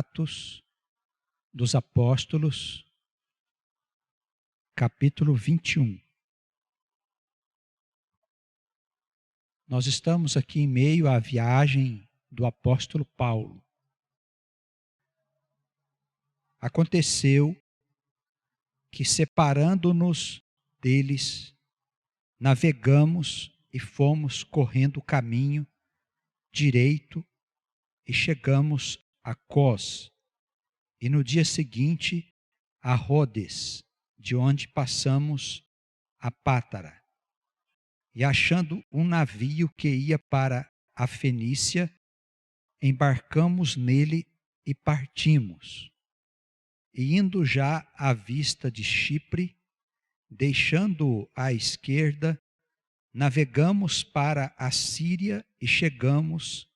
Atos dos Apóstolos, capítulo 21. Nós estamos aqui em meio à viagem do apóstolo Paulo. Aconteceu que, separando-nos deles, navegamos e fomos correndo o caminho direito e chegamos a Cós, e no dia seguinte a Rhodes, de onde passamos a Pátara. E achando um navio que ia para a Fenícia, embarcamos nele e partimos. E indo já à vista de Chipre, deixando-o à esquerda, navegamos para a Síria e chegamos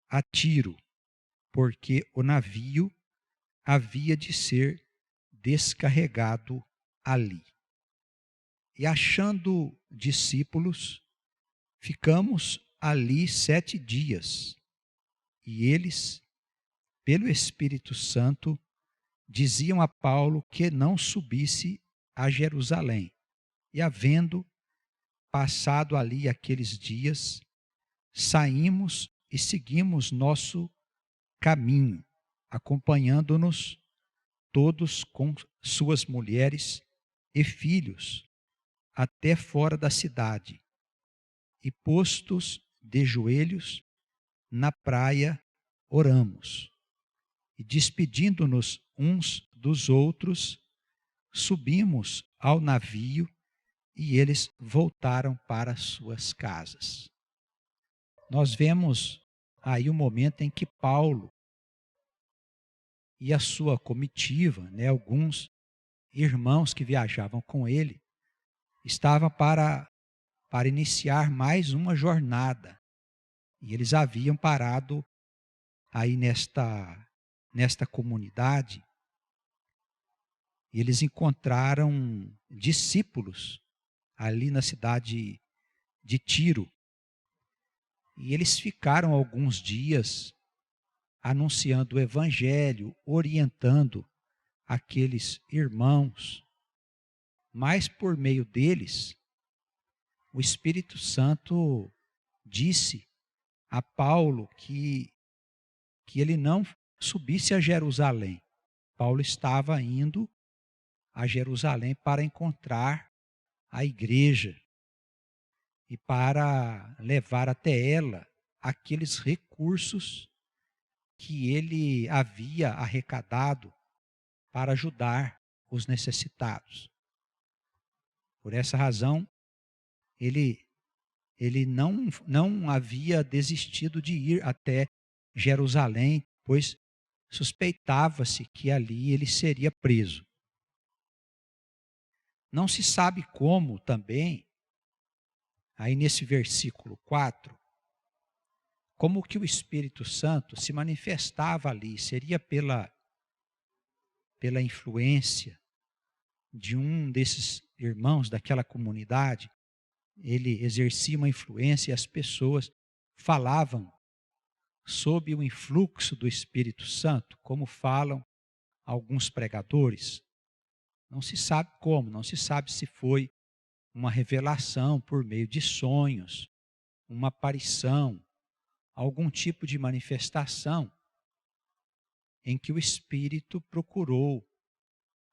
a Tiro, porque o navio havia de ser descarregado ali. E achando discípulos, ficamos ali 7 dias. E eles, pelo Espírito Santo, diziam a Paulo que não subisse a Jerusalém. E havendo passado ali aqueles dias, saímos e seguimos nosso caminho, acompanhando-nos todos com suas mulheres e filhos, até fora da cidade. E postos de joelhos na praia, oramos. E despedindo-nos uns dos outros, subimos ao navio e eles voltaram para suas casas. Nós vemos aí o momento em que Paulo e a sua comitiva, alguns irmãos que viajavam com ele, estavam para iniciar mais uma jornada. E eles haviam parado aí nesta comunidade, e eles encontraram discípulos ali na cidade de Tiro. E eles ficaram alguns dias anunciando o evangelho, orientando aqueles irmãos. Mas por meio deles, o Espírito Santo disse a Paulo que ele não subisse a Jerusalém. Paulo estava indo a Jerusalém para encontrar a igreja e para levar até ela aqueles recursos que ele havia arrecadado para ajudar os necessitados. Por essa razão, ele não havia desistido de ir até Jerusalém, pois suspeitava-se que ali ele seria preso. Não se sabe como também, aí nesse versículo 4, como que o Espírito Santo se manifestava ali. Seria pela influência de um desses irmãos daquela comunidade. Ele exercia uma influência e as pessoas falavam sob o influxo do Espírito Santo, como falam alguns pregadores. Não se sabe como, não se sabe se foi uma revelação por meio de sonhos, uma aparição, algum tipo de manifestação em que o Espírito procurou,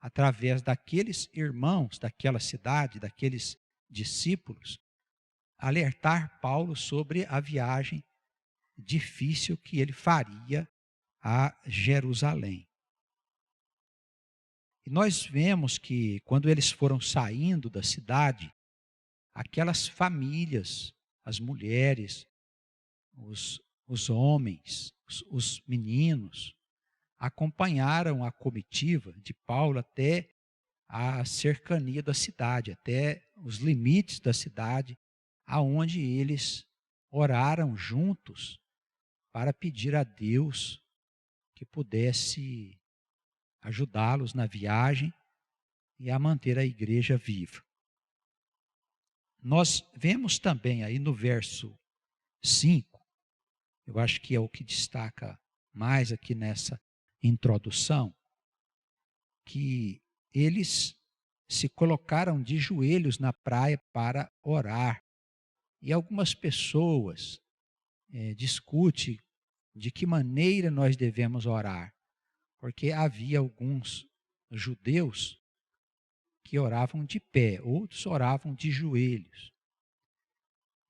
através daqueles irmãos daquela cidade, daqueles discípulos, alertar Paulo sobre a viagem difícil que ele faria a Jerusalém. E nós vemos que quando eles foram saindo da cidade, aquelas famílias, as mulheres, os homens, os meninos, acompanharam a comitiva de Paulo até a cercania da cidade, até os limites da cidade, aonde eles oraram juntos para pedir a Deus que pudesse ajudá-los na viagem e a manter a igreja viva. Nós vemos também aí no verso 5, eu acho que é o que destaca mais aqui nessa introdução que eles se colocaram de joelhos na praia para orar. E algumas pessoas discutem de que maneira nós devemos orar, porque havia alguns judeus que oravam de pé, outros oravam de joelhos.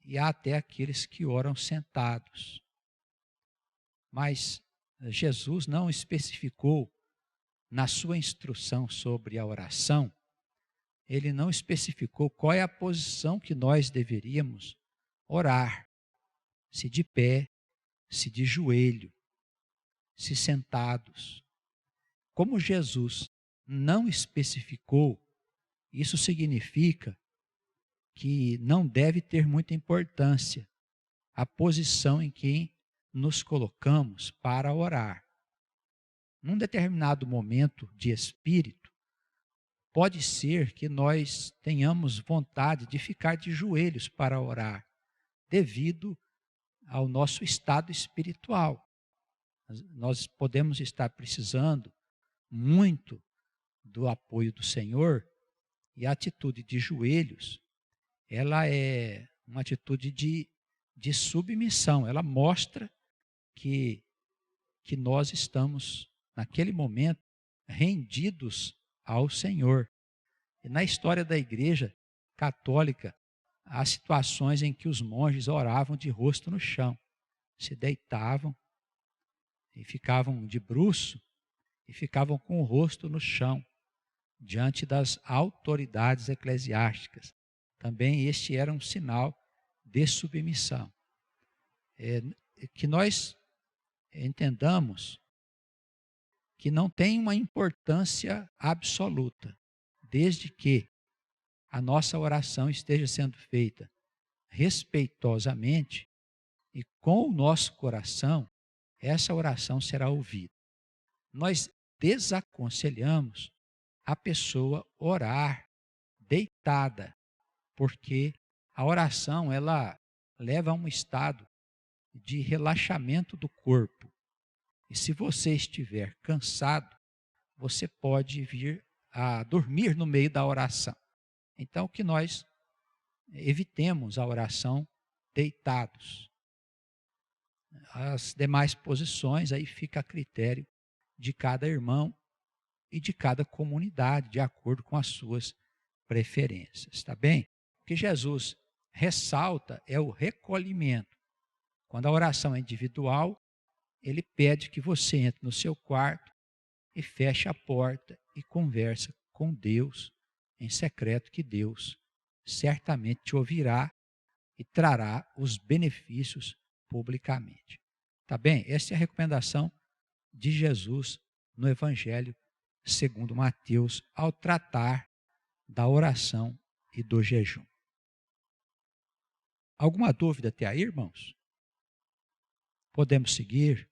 E há até aqueles que oram sentados. Mas Jesus não especificou na sua instrução sobre a oração, ele não especificou qual é a posição que nós deveríamos orar. Se de pé, se de joelho, se sentados. Como Jesus não especificou, isso significa que não deve ter muita importância a posição em que nos colocamos para orar. Num determinado momento de espírito, pode ser que nós tenhamos vontade de ficar de joelhos para orar, devido ao nosso estado espiritual. Nós podemos estar precisando muito do apoio do Senhor, e a atitude de joelhos, ela é uma atitude de submissão. Ela mostra que nós estamos, naquele momento, rendidos ao Senhor. E na história da igreja católica, há situações em que os monges oravam de rosto no chão, se deitavam e ficavam de bruço e ficavam com o rosto no chão, diante das autoridades eclesiásticas. Também este era um sinal de submissão. Que nós entendamos que não tem uma importância absoluta, desde que a nossa oração esteja sendo feita respeitosamente e com o nosso coração, essa oração será ouvida. Nós desaconselhamos a pessoa orar deitada, porque a oração ela leva a um estado de relaxamento do corpo. E se você estiver cansado, você pode vir a dormir no meio da oração. Então, que nós evitemos a oração deitados. As demais posições aí fica a critério de cada irmão e de cada comunidade, de acordo com as suas preferências, tá bem? O que Jesus ressalta é o recolhimento. Quando a oração é individual, ele pede que você entre no seu quarto e feche a porta e conversa com Deus em secreto, que Deus certamente te ouvirá e trará os benefícios publicamente. Tá bem? Essa é a recomendação de Jesus no Evangelho segundo Mateus, ao tratar da oração e do jejum. Alguma dúvida até aí, irmãos? Podemos seguir,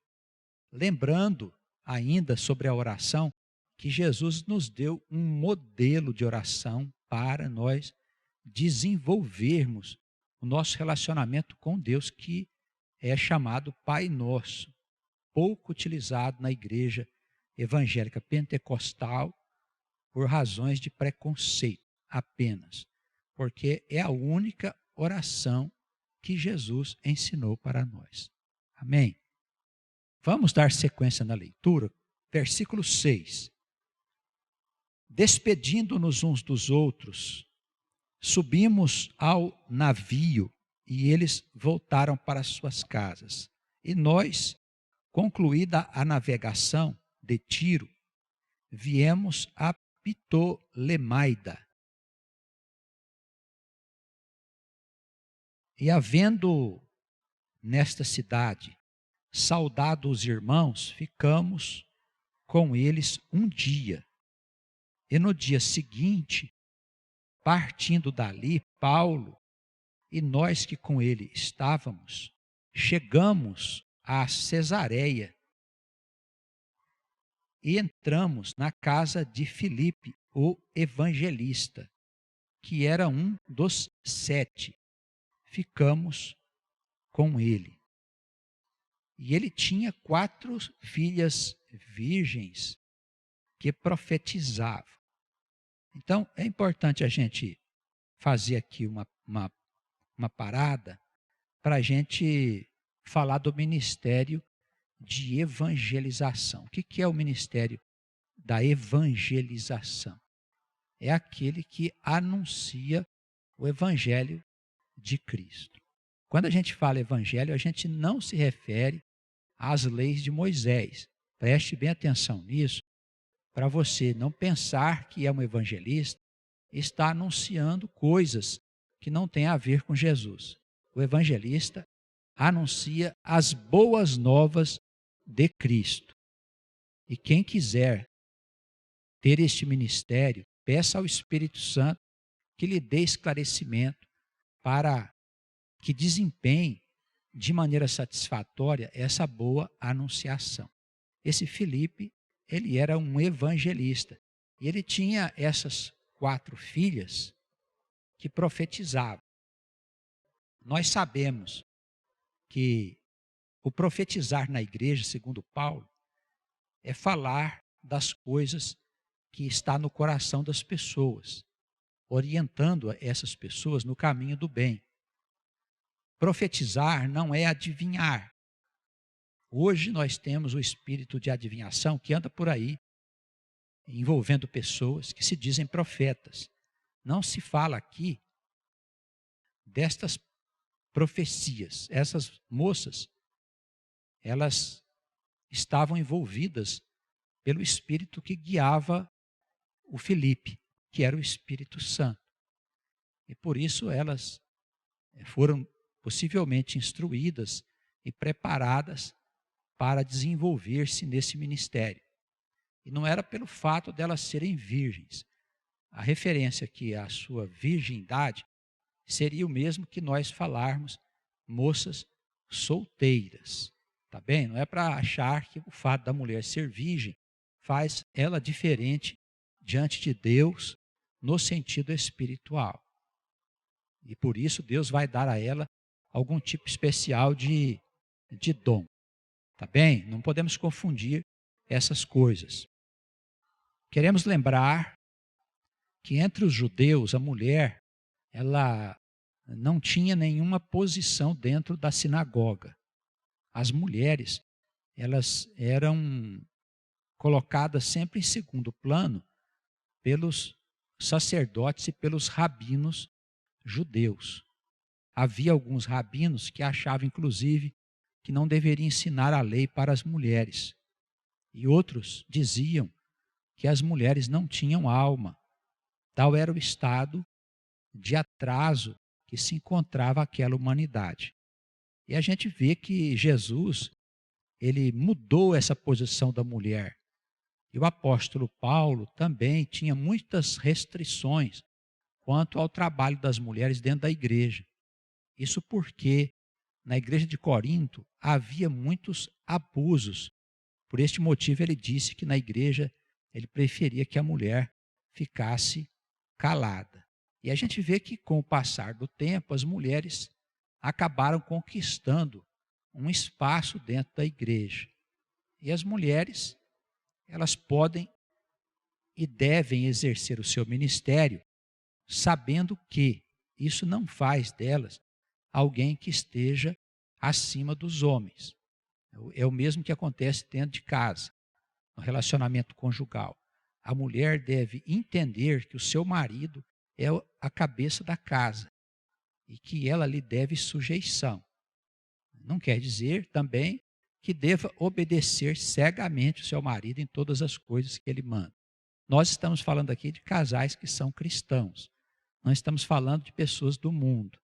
lembrando ainda sobre a oração, que Jesus nos deu um modelo de oração para nós desenvolvermos o nosso relacionamento com Deus, que é chamado Pai Nosso, pouco utilizado na igreja evangélica pentecostal por razões de preconceito apenas, porque é a única oração que Jesus ensinou para nós. Amém? Vamos dar sequência na leitura. Versículo 6. Despedindo-nos uns dos outros, subimos ao navio e eles voltaram para suas casas. E nós, concluída a navegação de Tiro, viemos a Ptolemaida. E havendo nesta cidade saudado os irmãos, ficamos com eles um dia. E no dia seguinte, partindo dali, Paulo e nós que com ele estávamos, chegamos a Cesareia e entramos na casa de Filipe, o evangelista, que era um dos 7. Ficamos com ele. E ele tinha 4 filhas virgens que profetizavam. Então, é importante a gente fazer aqui uma parada para a gente falar do ministério de evangelização. O que é o ministério da evangelização? É aquele que anuncia o evangelho de Cristo. Quando a gente fala evangelho, a gente não se refere às leis de Moisés. Preste bem atenção nisso, para você não pensar que é um evangelista e está anunciando coisas que não têm a ver com Jesus. O evangelista anuncia as boas novas de Cristo. E quem quiser ter este ministério, peça ao Espírito Santo que lhe dê esclarecimento para que desempenhe de maneira satisfatória essa boa anunciação. Esse Filipe, ele era um evangelista e ele tinha essas 4 filhas que profetizavam. Nós sabemos que o profetizar na igreja, segundo Paulo, é falar das coisas que está no coração das pessoas, orientando essas pessoas no caminho do bem. Profetizar não é adivinhar. Hoje nós temos o espírito de adivinhação que anda por aí, envolvendo pessoas que se dizem profetas. Não se fala aqui destas profecias. Essas moças, elas estavam envolvidas pelo Espírito que guiava o Filipe, que era o Espírito Santo. E por isso elas foram possivelmente instruídas e preparadas para desenvolver-se nesse ministério. E não era pelo fato delas serem virgens. A referência aqui à sua virgindade seria o mesmo que nós falarmos moças solteiras. Tá bem? Não é para achar que o fato da mulher ser virgem faz ela diferente diante de Deus no sentido espiritual. E por isso Deus vai dar a ela algum tipo especial de dom. Tá bem? Não podemos confundir essas coisas. Queremos lembrar que entre os judeus a mulher, ela não tinha nenhuma posição dentro da sinagoga. As mulheres, elas eram colocadas sempre em segundo plano pelos sacerdotes e pelos rabinos judeus. Havia alguns rabinos que achavam, inclusive, que não deveria ensinar a lei para as mulheres. E outros diziam que as mulheres não tinham alma. Tal era o estado de atraso que se encontrava aquela humanidade. E a gente vê que Jesus, ele mudou essa posição da mulher. E o apóstolo Paulo também tinha muitas restrições quanto ao trabalho das mulheres dentro da igreja. Isso porque na igreja de Corinto havia muitos abusos. Por este motivo ele disse que na igreja ele preferia que a mulher ficasse calada. E a gente vê que com o passar do tempo as mulheres acabaram conquistando um espaço dentro da igreja. E as mulheres, elas podem e devem exercer o seu ministério sabendo que isso não faz delas alguém que esteja acima dos homens. É o mesmo que acontece dentro de casa, no relacionamento conjugal. A mulher deve entender que o seu marido é a cabeça da casa e que ela lhe deve sujeição. Não quer dizer também que deva obedecer cegamente o seu marido em todas as coisas que ele manda. Nós estamos falando aqui de casais que são cristãos. Não estamos falando de pessoas do mundo.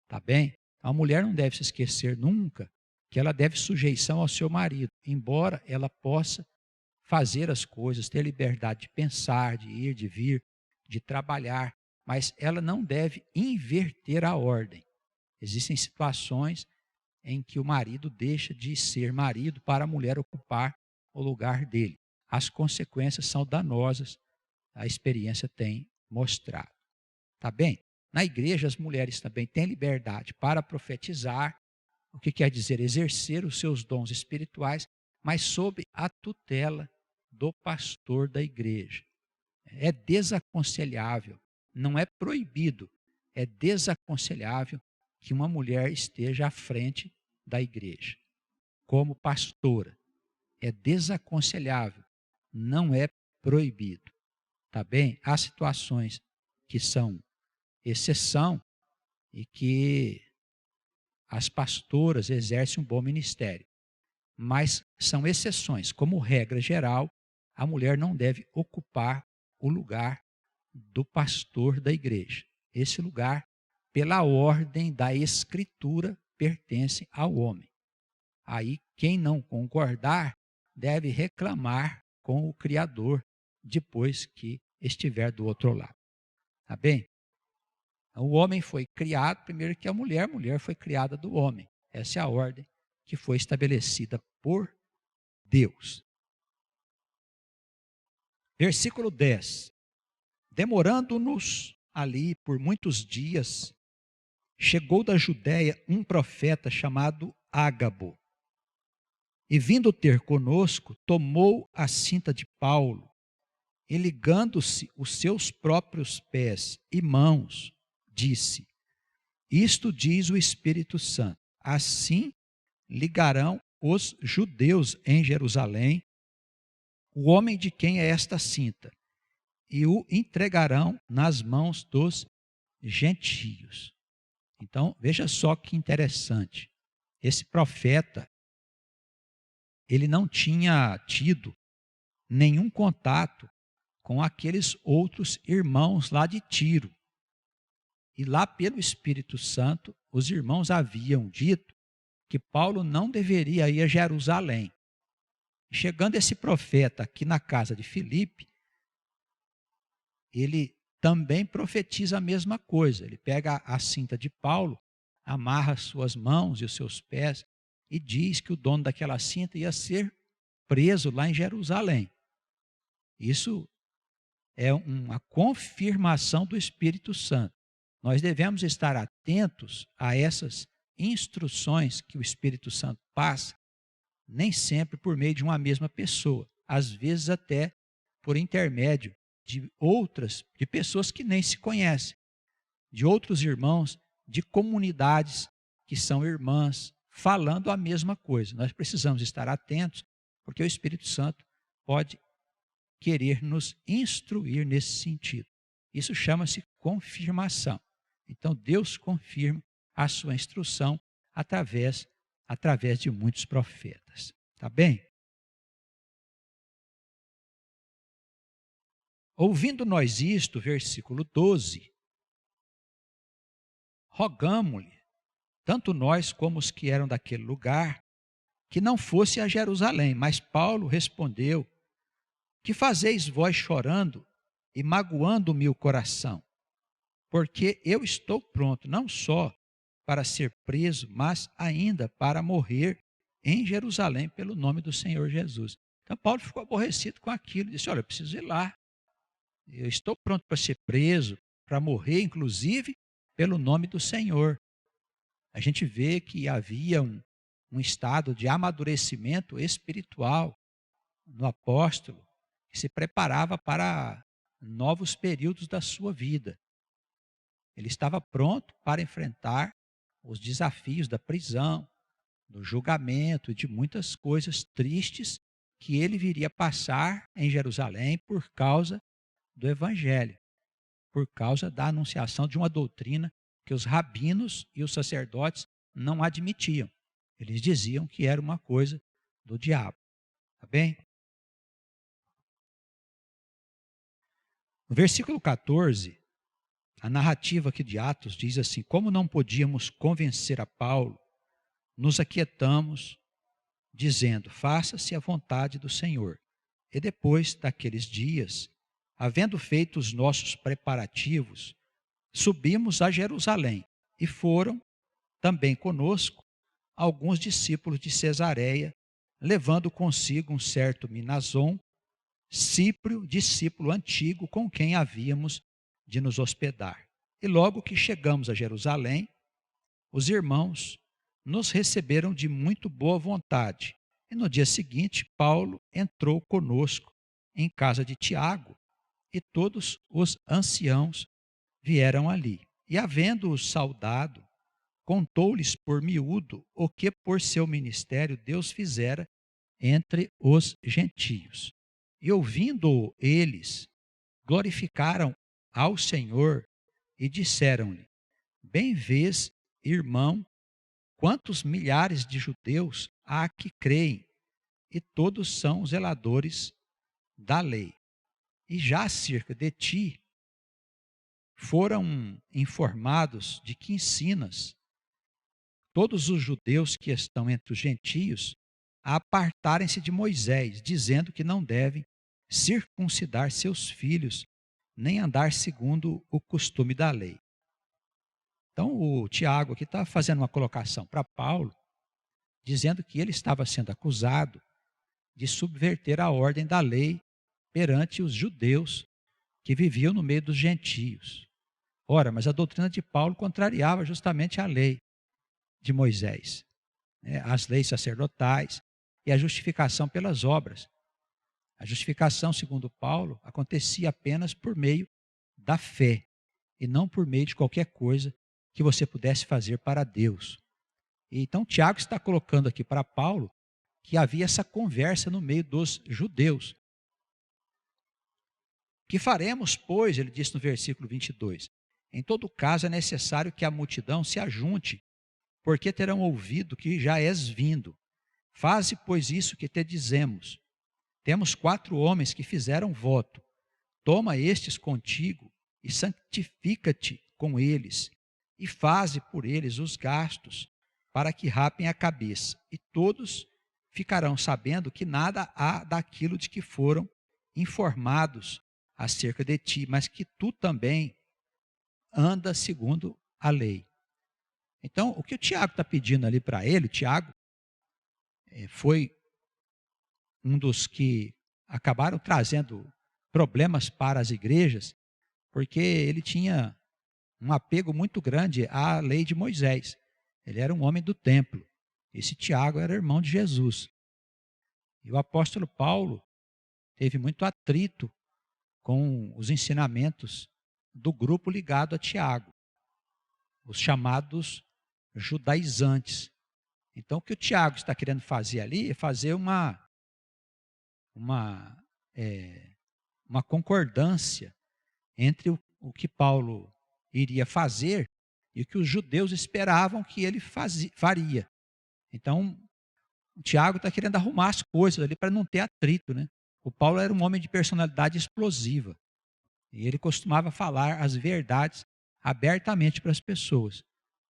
Tá bem? A mulher não deve se esquecer nunca que ela deve sujeição ao seu marido, embora ela possa fazer as coisas, ter liberdade de pensar, de ir, de vir, de trabalhar, mas ela não deve inverter a ordem. Existem situações em que o marido deixa de ser marido para a mulher ocupar o lugar dele. As consequências são danosas, a experiência tem mostrado. Tá bem? Na igreja as mulheres também têm liberdade para profetizar, o que quer dizer exercer os seus dons espirituais, mas sob a tutela do pastor da igreja. É desaconselhável, não é proibido, é desaconselhável que uma mulher esteja à frente da igreja, como pastora. É desaconselhável, não é proibido. Tá bem? Há situações que são exceção e que as pastoras exercem um bom ministério. Mas são exceções. Como regra geral, a mulher não deve ocupar o lugar do pastor da igreja. Esse lugar, pela ordem da Escritura, pertence ao homem. Aí, quem não concordar, deve reclamar com o Criador depois que estiver do outro lado. Tá bem? O homem foi criado primeiro que a mulher foi criada do homem. Essa é a ordem que foi estabelecida por Deus. Versículo 10. Demorando-nos ali por muitos dias, chegou da Judéia um profeta chamado Ágabo. E vindo ter conosco, tomou a cinta de Paulo e ligando-se os seus próprios pés e mãos, disse: Isto diz o Espírito Santo, assim ligarão os judeus em Jerusalém o homem de quem é esta cinta, e o entregarão nas mãos dos gentios. Então, veja só que interessante. Esse profeta, ele não tinha tido nenhum contato com aqueles outros irmãos lá de Tiro. E lá pelo Espírito Santo, os irmãos haviam dito que Paulo não deveria ir a Jerusalém. Chegando esse profeta aqui na casa de Filipe, ele também profetiza a mesma coisa. Ele pega a cinta de Paulo, amarra as suas mãos e os seus pés e diz que o dono daquela cinta ia ser preso lá em Jerusalém. Isso é uma confirmação do Espírito Santo. Nós devemos estar atentos a essas instruções que o Espírito Santo passa, nem sempre por meio de uma mesma pessoa, às vezes até por intermédio de pessoas que nem se conhecem, de outros irmãos, de comunidades que são irmãs, falando a mesma coisa. Nós precisamos estar atentos, porque o Espírito Santo pode querer nos instruir nesse sentido. Isso chama-se confirmação. Então, Deus confirma a sua instrução através de muitos profetas. Tá bem? Ouvindo nós isto, versículo 12, rogamo-lhe, tanto nós como os que eram daquele lugar, que não fosse a Jerusalém. Mas Paulo respondeu: Que fazeis vós chorando e magoando-me o coração? Porque eu estou pronto, não só para ser preso, mas ainda para morrer em Jerusalém pelo nome do Senhor Jesus. Então Paulo ficou aborrecido com aquilo, disse: olha, eu preciso ir lá. Eu estou pronto para ser preso, para morrer, inclusive, pelo nome do Senhor. A gente vê que havia um estado de amadurecimento espiritual no apóstolo, que se preparava para novos períodos da sua vida. Ele estava pronto para enfrentar os desafios da prisão, do julgamento e de muitas coisas tristes que ele viria passar em Jerusalém por causa do Evangelho, por causa da anunciação de uma doutrina que os rabinos e os sacerdotes não admitiam. Eles diziam que era uma coisa do diabo. Tá bem? No versículo 14, a narrativa aqui de Atos diz assim: como não podíamos convencer a Paulo, nos aquietamos, dizendo: faça-se a vontade do Senhor. E depois daqueles dias, havendo feito os nossos preparativos, subimos a Jerusalém, e foram também conosco alguns discípulos de Cesareia, levando consigo um certo Minason, Cíprio, discípulo antigo, com quem havíamos de nos hospedar. E logo que chegamos a Jerusalém, os irmãos nos receberam de muito boa vontade E no dia seguinte, Paulo entrou conosco em casa de Tiago, e todos os anciãos vieram ali. E havendo-os saudado, contou-lhes por miúdo o que por seu ministério Deus fizera entre os gentios. E ouvindo eles, glorificaram ao Senhor e disseram-lhe: Bem vês, irmão, quantos milhares de judeus há que creem, e todos são zeladores da lei. E já acerca de ti foram informados de que ensinas todos os judeus que estão entre os gentios a apartarem-se de Moisés, dizendo que não devem circuncidar seus filhos, nem andar segundo o costume da lei. Então, o Tiago aqui está fazendo uma colocação para Paulo, dizendo que ele estava sendo acusado de subverter a ordem da lei perante os judeus que viviam no meio dos gentios. Ora, mas a doutrina de Paulo contrariava justamente a lei de Moisés, né, as leis sacerdotais e a justificação pelas obras. A justificação, segundo Paulo, acontecia apenas por meio da fé e não por meio de qualquer coisa que você pudesse fazer para Deus. E então Tiago está colocando aqui para Paulo que havia essa conversa no meio dos judeus. Que faremos, pois, ele disse no versículo 22, em todo caso é necessário que a multidão se ajunte, porque terão ouvido que já és vindo. Faze, pois, isso que te dizemos. Temos 4 homens que fizeram voto. Toma estes contigo e santifica-te com eles, e faze por eles os gastos, para que rapem a cabeça. E todos ficarão sabendo que nada há daquilo de que foram informados acerca de ti, mas que tu também anda segundo a lei. Então, o que o Tiago está pedindo ali para ele, o Tiago foi um dos que acabaram trazendo problemas para as igrejas, porque ele tinha um apego muito grande à lei de Moisés. Ele era um homem do templo. Esse Tiago era irmão de Jesus. E o apóstolo Paulo teve muito atrito com os ensinamentos do grupo ligado a Tiago, os chamados judaizantes. Então, o que o Tiago está querendo fazer ali é fazer uma concordância entre o que Paulo iria fazer e o que os judeus esperavam que ele faria. Então, o Tiago está querendo arrumar as coisas ali para não ter atrito, né? O Paulo era um homem de personalidade explosiva e ele costumava falar as verdades abertamente para as pessoas.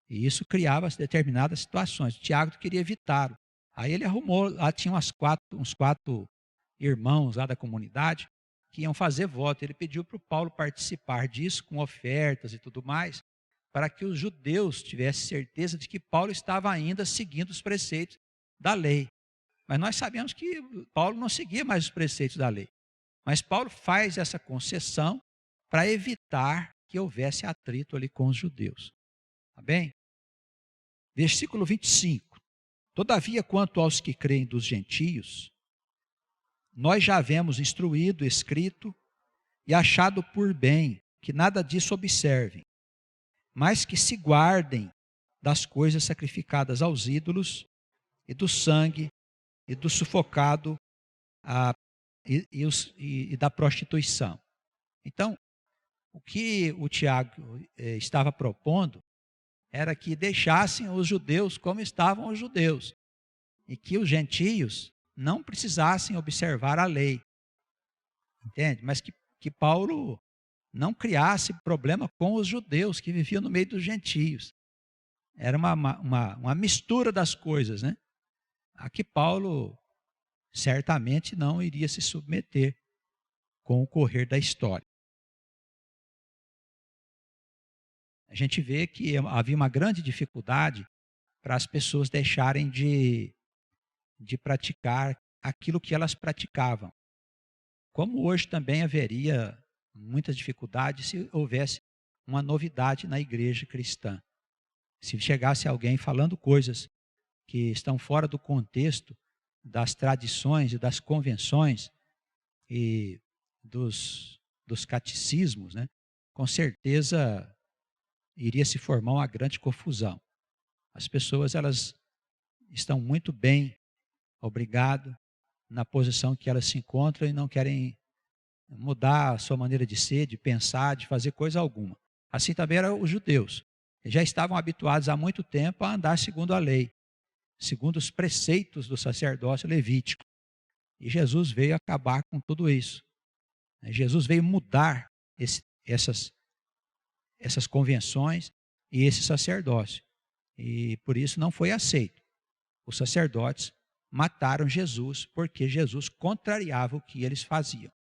E isso criava determinadas situações. O Tiago queria evitá-lo. Aí ele arrumou, lá tinha uns quatro irmãos lá da comunidade que iam fazer voto. Ele pediu para o Paulo participar disso com ofertas e tudo mais, para que os judeus tivessem certeza de que Paulo estava ainda seguindo os preceitos da lei. Mas nós sabemos que Paulo não seguia mais os preceitos da lei. Mas Paulo faz essa concessão para evitar que houvesse atrito ali com os judeus. Tá bem? Versículo 25. Todavia, quanto aos que creem dos gentios, nós já havemos instruído, escrito e achado por bem que nada disso observem, mas que se guardem das coisas sacrificadas aos ídolos e do sangue e do sufocado e da prostituição. Então, o que o Tiago estava propondo era que deixassem os judeus como estavam os judeus e que os gentios não precisassem observar a lei, entende? Mas que Paulo não criasse problema com os judeus que viviam no meio dos gentios. Era uma mistura das coisas, né? A que Paulo certamente não iria se submeter com o correr da história. A gente vê que havia uma grande dificuldade para as pessoas deixarem de praticar aquilo que elas praticavam. Como hoje também haveria muitas dificuldades se houvesse uma novidade na igreja cristã. Se chegasse alguém falando coisas que estão fora do contexto das tradições e das convenções e dos catecismos, né, com certeza iria se formar uma grande confusão. As pessoas, elas estão muito bem, obrigado, na posição que elas se encontram e não querem mudar a sua maneira de ser, de pensar, de fazer coisa alguma. Assim também eram os judeus. Eles já estavam habituados há muito tempo a andar segundo a lei, segundo os preceitos do sacerdócio levítico. E Jesus veio acabar com tudo isso. Jesus veio mudar essas convenções e esse sacerdócio. E por isso não foi aceito. Os sacerdotes mataram Jesus porque Jesus contrariava o que eles faziam.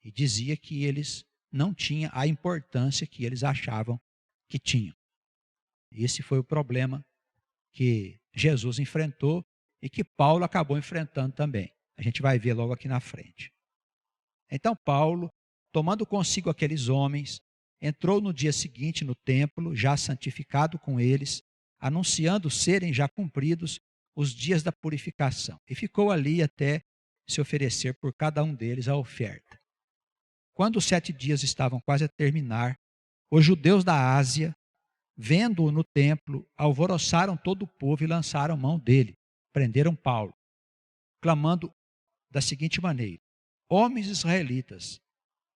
E dizia que eles não tinham a importância que eles achavam que tinham. Esse foi o problema que Jesus enfrentou e que Paulo acabou enfrentando também. A gente vai ver logo aqui na frente. Então Paulo, tomando consigo aqueles homens, entrou no dia seguinte no templo, já santificado com eles, anunciando serem já cumpridos os dias da purificação. E ficou ali até se oferecer por cada um deles a oferta. Quando os 7 dias estavam quase a terminar, os judeus da Ásia, vendo-o no templo, alvoroçaram todo o povo e lançaram mão dele. Prenderam Paulo, clamando da seguinte maneira: homens israelitas,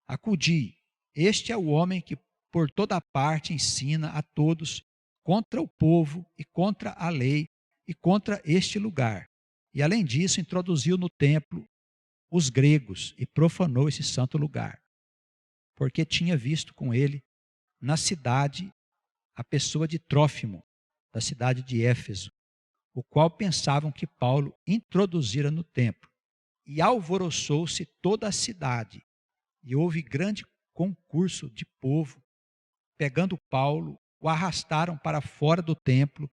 acudi, este é o homem que por toda parte ensina a todos contra o povo e contra a lei e contra este lugar. E além disso, introduziu no templo os gregos e profanou esse santo lugar. Porque tinha visto com ele na cidade a pessoa de Trófimo, da cidade de Éfeso, o qual pensavam que Paulo introduzira no templo. E alvoroçou-se toda a cidade, e houve grande concurso de povo. Pegando Paulo, o arrastaram para fora do templo,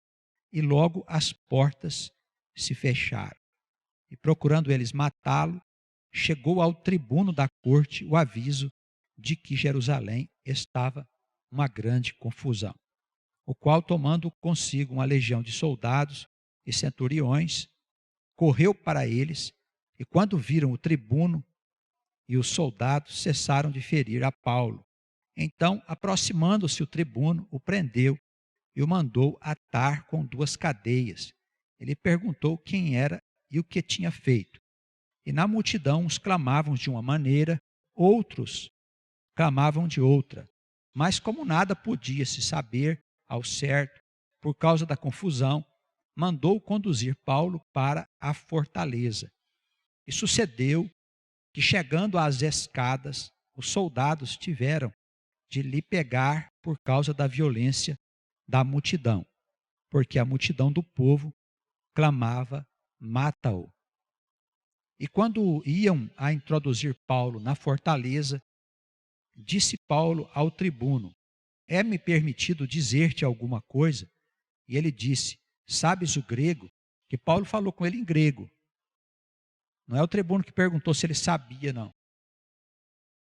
e logo as portas se fecharam. E procurando eles matá-lo, chegou ao tribuno da corte o aviso de que Jerusalém estava uma grande confusão, o qual, tomando consigo uma legião de soldados e centuriões, correu para eles, e quando viram o tribuno e os soldados, cessaram de ferir a Paulo. Então, aproximando-se o tribuno, o prendeu e o mandou atar com 2 cadeias. Ele perguntou quem era e o que tinha feito. E na multidão uns clamavam de uma maneira, outros clamavam de outra. Mas como nada podia se saber ao certo, por causa da confusão, mandou conduzir Paulo para a fortaleza. E sucedeu que, chegando às escadas, os soldados tiveram de lhe pegar por causa da violência da multidão, porque a multidão do povo clamava: mata-o. E quando iam a introduzir Paulo na fortaleza, disse Paulo ao tribuno: é-me permitido dizer-te alguma coisa? E ele disse: sabes o grego? Que Paulo falou com ele em grego. Não é o tribuno que perguntou se ele sabia, não.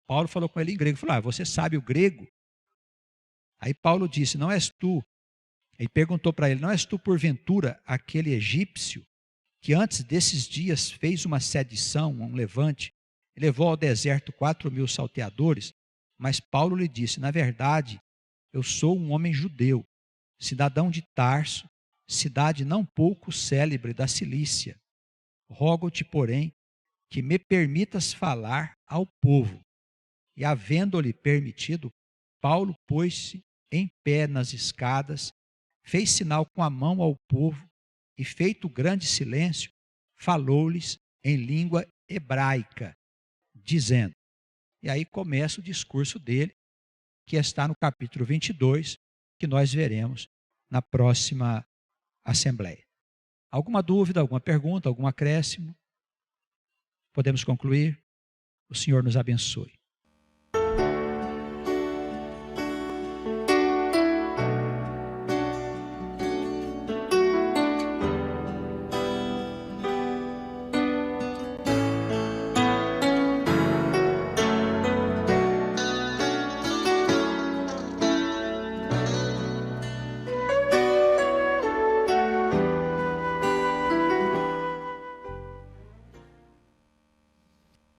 Paulo falou com ele em grego. Falou: você sabe o grego? Aí Paulo disse: não és tu. Ele perguntou para ele: não és tu porventura aquele egípcio que antes desses dias fez uma sedição, um levante, e levou ao deserto 4.000 salteadores? Mas Paulo lhe disse: na verdade, eu sou um homem judeu, cidadão de Tarso, cidade não pouco célebre da Cilícia. Rogo-te, porém, que me permitas falar ao povo. E havendo-lhe permitido, Paulo pôs-se em pé nas escadas, fez sinal com a mão ao povo e, feito grande silêncio, falou-lhes em língua hebraica, dizendo. E aí começa o discurso dele, que está no capítulo 22, que nós veremos na próxima assembleia. Alguma dúvida, alguma pergunta, algum acréscimo? Podemos concluir? O Senhor nos abençoe.